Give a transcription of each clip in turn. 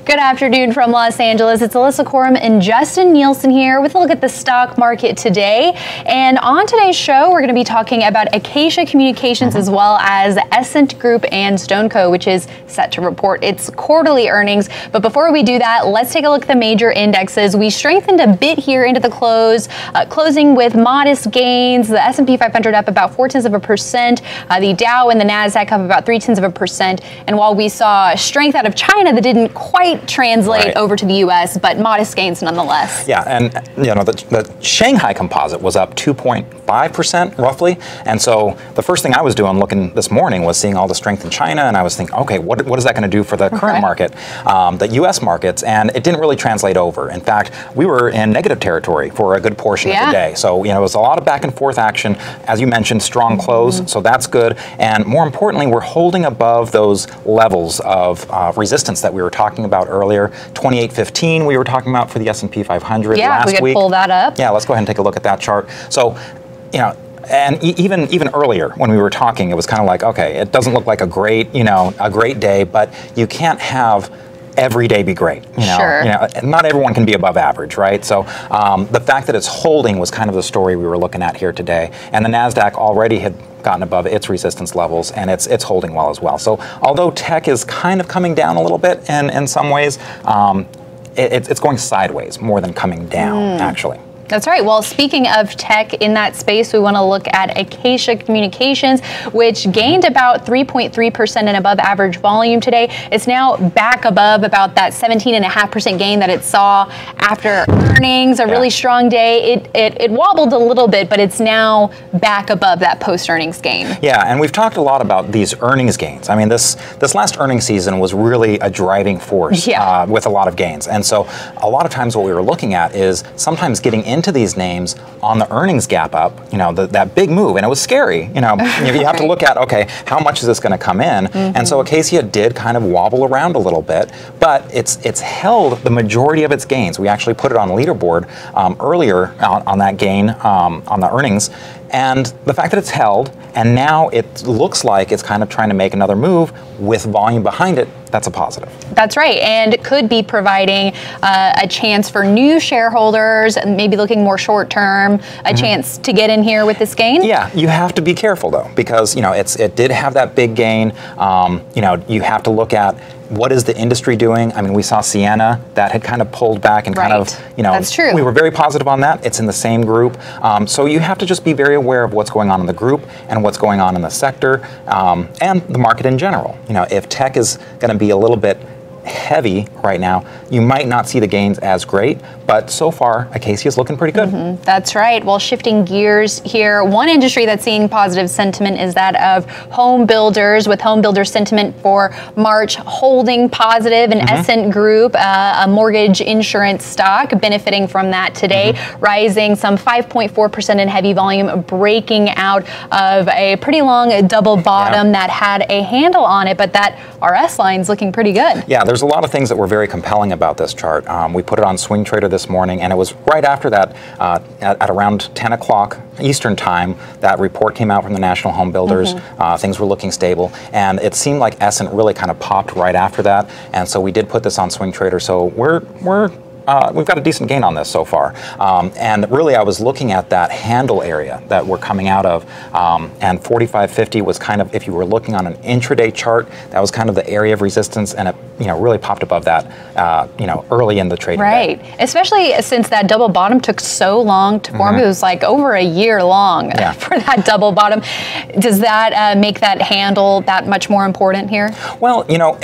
Good afternoon from Los Angeles. It's Alyssa Corum and Justin Nielsen here with a look at the stock market today. And on today's show, we're going to be talking about Acacia Communications as well as Essent Group and StoneCo, which is set to report its quarterly earnings. But before we do that, let's take a look at the major indexes. We strengthened a bit here into the close, closing with modest gains. The S&P 500 up about 0.4%. The Dow and the NASDAQ up about 0.3%. And while we saw strength out of China that didn't quite translate over to the U.S., but modest gains nonetheless. Yeah, and you know the Shanghai Composite was up 2.5% roughly, and so the first thing I was doing looking this morning was seeing all the strength in China, and I was thinking, okay, what is that going to do for the current market, the U.S. markets, and it didn't really translate over. In fact, we were in negative territory for a good portion of the day, so you know it was a lot of back and forth action. As you mentioned, strong close, so that's good, and more importantly, we're holding above those levels of resistance that we were talking about earlier. 2815 we were talking about for the S&P 500 last week. Yeah, we could pull that up. Yeah, let's go ahead and take a look at that chart. So, you know, and even earlier when we were talking, it was kind of like, okay, it doesn't look like a great day, but you can't have every day be great. You know, not everyone can be above average, right? So the fact that it's holding was kind of the story we were looking at here today. And the NASDAQ already had gotten above its resistance levels, and it's holding well as well. So although tech is kind of coming down a little bit in some ways, it's going sideways more than coming down, actually. That's right. Well, speaking of tech in that space, we want to look at Acacia Communications, which gained about 3.3% in above average volume today. It's now back above about that 17.5% gain that it saw after earnings, a really strong day. It wobbled a little bit, but it's now back above that post-earnings gain. Yeah, and we've talked a lot about these earnings gains. I mean, this last earnings season was really a driving force with a lot of gains. And so a lot of times what we were looking at is sometimes getting into these names on the earnings gap up, you know, that big move, and it was scary. You know, you have to look at, okay, how much is this going to come in? And so Acacia did kind of wobble around a little bit, but it's held the majority of its gains. We actually put it on leaderboard earlier on that gain on the earnings. And the fact that it's held, and now it looks like it's kind of trying to make another move with volume behind it, that's a positive. That's right, and it could be providing a chance for new shareholders, maybe looking more short term, a chance to get in here with this gain. Yeah, you have to be careful though, because you know it did have that big gain. You know, you have to look at what is the industry doing. I mean, we saw Sienna that had kind of pulled back and kind of, you know, that's true. We were very positive on that. It's in the same group, so you have to just be very aware of what's going on in the group and what's going on in the sector and the market in general. You know, if tech is going to be a little bit heavy right now, you might not see the gains as great, but so far Acacia is looking pretty good. That's right. Well, shifting gears here, one industry that's seeing positive sentiment is that of home builders, with home builder sentiment for March holding positive, and Essent Group, a mortgage insurance stock, benefiting from that today, rising some 5.4% in heavy volume, breaking out of a pretty long double bottom that had a handle on it, but that RS line's looking pretty good. Yeah, there's a lot of things that were very compelling about this chart. We put it on Swing Trader this morning, and it was right after that, at around 10 o'clock Eastern time, that report came out from the National Home Builders. Things were looking stable, and it seemed like Essent really kind of popped right after that, and so we did put this on Swing Trader. So we've got a decent gain on this so far. And really, I was looking at that handle area that we're coming out of, and 45.50 was kind of, if you were looking on an intraday chart, that was kind of the area of resistance, and it, you know, really popped above that, you know, early in the trading day. Especially since that double bottom took so long to form. It was like over a year long for that double bottom. Does that make that handle that much more important here? Well, you know,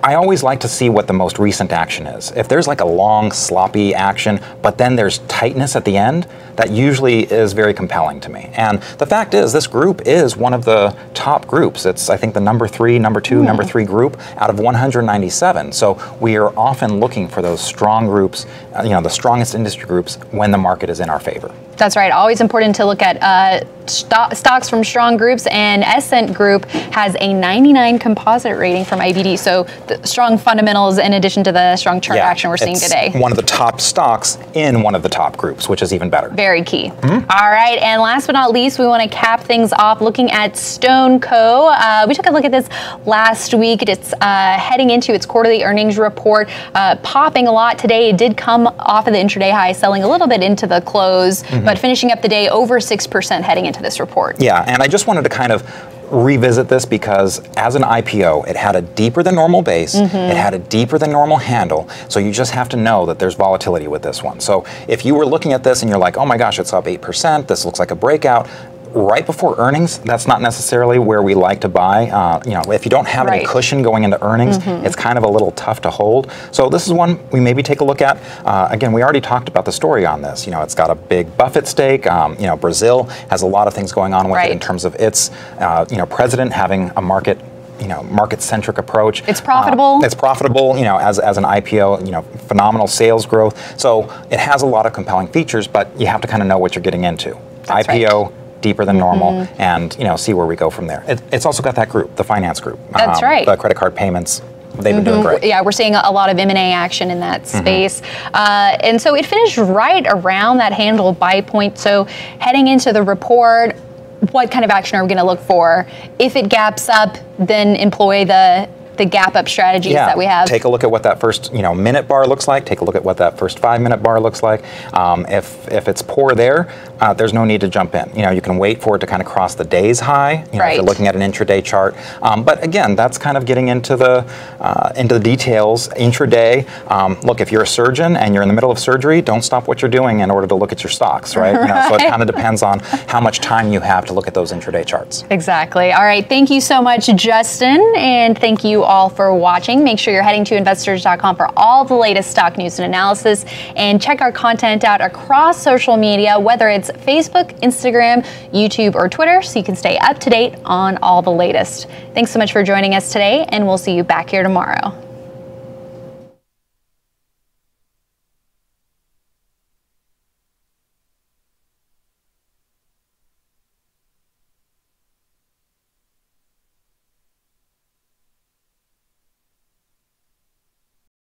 I always like to see what the most recent action is. If there's like a long, sloppy action, but then there's tightness at the end, that usually is very compelling to me. And the fact is, this group is one of the top groups. It's, I think, the number 3, number 2, number 3 group out of 197. So we are often looking for those strong groups, the strongest industry groups when the market is in our favor. That's right. Always important to look at stocks from strong groups, and Essent Group has a 99 composite rating from IBD. So the strong fundamentals in addition to the strong chart action we're seeing today. One of the top stocks in one of the top groups, which is even better. Very key. All right, and last but not least, we want to cap things off looking at StoneCo. We took a look at this last week. It's heading into its quarterly earnings report, popping a lot today. It did come off of the intraday high, selling a little bit into the close, but finishing up the day over 6% heading into this report. Yeah, and I just wanted to kind of revisit this because as an IPO, it had a deeper than normal base, it had a deeper than normal handle, so you just have to know that there's volatility with this one. So if you were looking at this and you're like, oh my gosh, it's up 8%, this looks like a breakout, right before earnings, that's not necessarily where we like to buy. If you don't have any cushion going into earnings, it's kind of a little tough to hold. So this is one we maybe take a look at. Again, we already talked about the story on this. It's got a big Buffett stake. Brazil has a lot of things going on with it in terms of its, president having a market-centric approach. It's profitable. It's profitable, as an IPO, phenomenal sales growth. So it has a lot of compelling features, but you have to kind of know what you're getting into. That's IPO, deeper than normal, and see where we go from there. It's also got that group, the finance group. That's right. The credit card payments. They've been doing great. Yeah, we're seeing a lot of M&A action in that space. And so it finished right around that handle buy point. So heading into the report, what kind of action are we going to look for? If it gaps up, then employ the gap up strategies that we have. Take a look at what that first minute bar looks like. Take a look at what that first 5-minute bar looks like. If it's poor there, there's no need to jump in. You can wait for it to kind of cross the day's high. If you're looking at an intraday chart. But again, that's kind of getting into the details. Intraday. Look, if you're a surgeon and you're in the middle of surgery, don't stop what you're doing in order to look at your stocks, right? So it kind of depends on how much time you have to look at those intraday charts. Exactly. All right. Thank you so much, Justin, and thank you all for watching. Make sure you're heading to investors.com for all the latest stock news and analysis, and check our content out across social media, whether it's Facebook, Instagram, YouTube, or Twitter, so you can stay up to date on all the latest. Thanks so much for joining us today, and we'll see you back here tomorrow.